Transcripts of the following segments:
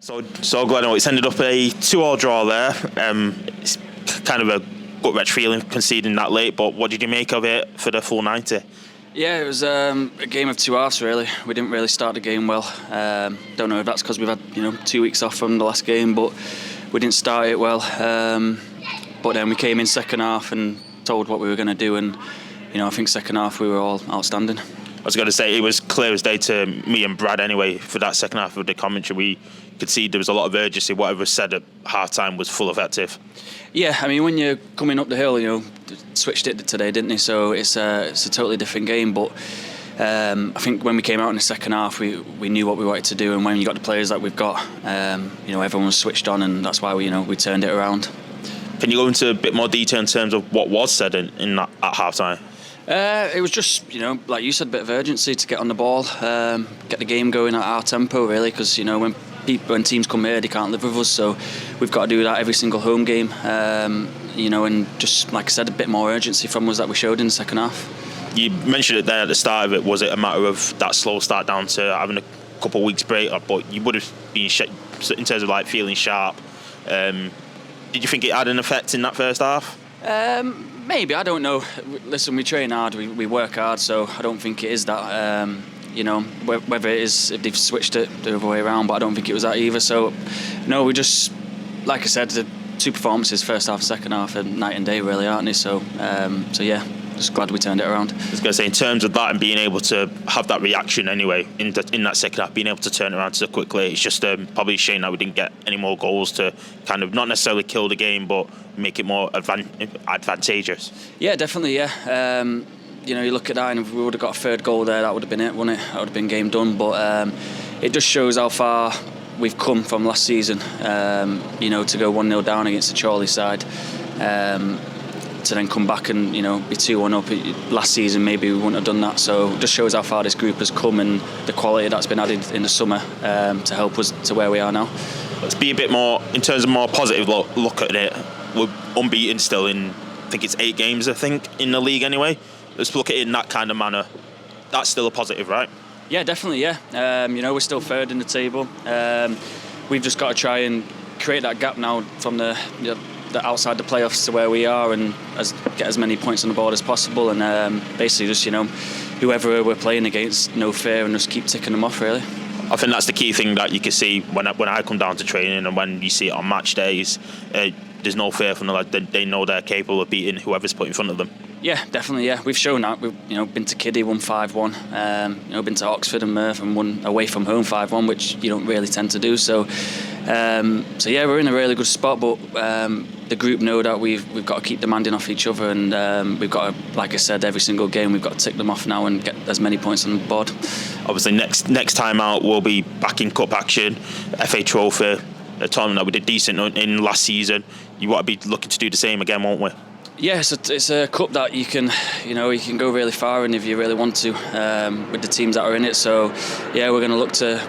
So Glendon, it's ended up a 2-2 draw there. It's kind of a gut-wrench feeling conceding that late, but what did you make of it for the full 90? Yeah, it was a game of two halves really. We didn't really start the game well. Don't know if that's because we've had 2 weeks off from the last game, but we didn't start it well. But then we came in second half and told what we were going to do, and I think second half we were all outstanding. I was going to say, it was clear as day to me and Brad anyway for that second half of the commentary. We could see there was a lot of urgency. Whatever was said at half-time was full effective. Yeah, I mean, when you're coming up the hill, switched it today, didn't he? So it's a totally different game. But I think when we came out in the second half, we knew what we wanted to do. And when you got the players that we've got, everyone was switched on, and that's why we turned it around. Can you go into a bit more detail in terms of what was said in that at half-time? It was just, like you said, a bit of urgency to get on the ball, get the game going at our tempo, really, because, when teams come here, they can't live with us, so we've got to do that every single home game, and just, like I said, a bit more urgency from us that we showed in the second half. You mentioned it there at the start of it. Was it a matter of that slow start down to having a couple of weeks break, but you would have been, in terms of feeling sharp, did you think it had an effect in that first half? Maybe, I don't know. Listen, we train hard, we work hard, so I don't think it is that. Whether it is, if they've switched it the other way around, but I don't think it was that either. So, no, we just, like I said, the two performances, first half, second half, are night and day, really, aren't they? So yeah, just glad we turned it around. I was going to say, in terms of that and being able to have that reaction anyway in that second half, being able to turn it around so quickly, it's just probably a shame that we didn't get any more goals to kind of not necessarily kill the game, but make it more advantageous. Yeah, definitely, yeah. You look at that, and if we would have got a third goal there, that would have been it, wouldn't it? That would have been game done. But it just shows how far we've come from last season, to go 1-0 down against the Chorley side, to then come back and, be 2-1 up. Last season, maybe we wouldn't have done that. So it just shows how far this group has come and the quality that's been added in the summer to help us to where we are now. Let's be a bit more, in terms of more positive look at it. We're unbeaten still in, I think it's 8 games, in the league anyway. Let's look at it in that kind of manner. That's still a positive, right? Yeah, definitely, yeah. We're still third in the table. We've just got to try and create that gap now from the outside the playoffs to where we are, and get as many points on the board as possible, and basically just, whoever we're playing against, no fear, and just keep ticking them off, really. I think that's the key thing that you can see when I come down to training, and when you see it on match days. There's no fear from the lads. They know they're capable of beating whoever's put in front of them. Yeah, definitely. Yeah, we've shown that. We've been to Kiddie, won 5-1. Been to Oxford and Merth and won away from home 5-1, which you don't really tend to do. So yeah, we're in a really good spot. But the group know that we've got to keep demanding off each other, and we've got to, like I said, every single game we've got to tick them off now and get as many points on the board. Obviously, next time out we'll be back in cup action, FA Trophy. A tournament that we did decent in last season. You want to be looking to do the same again, won't we? Yeah, it's a cup that you can go really far in if you really want to, with the teams that are in it. So yeah, we're going to look to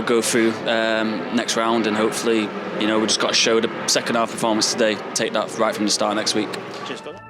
go through next round, and hopefully we just got to show the second half performance today, take that right from the start next week. Cheers, Phil.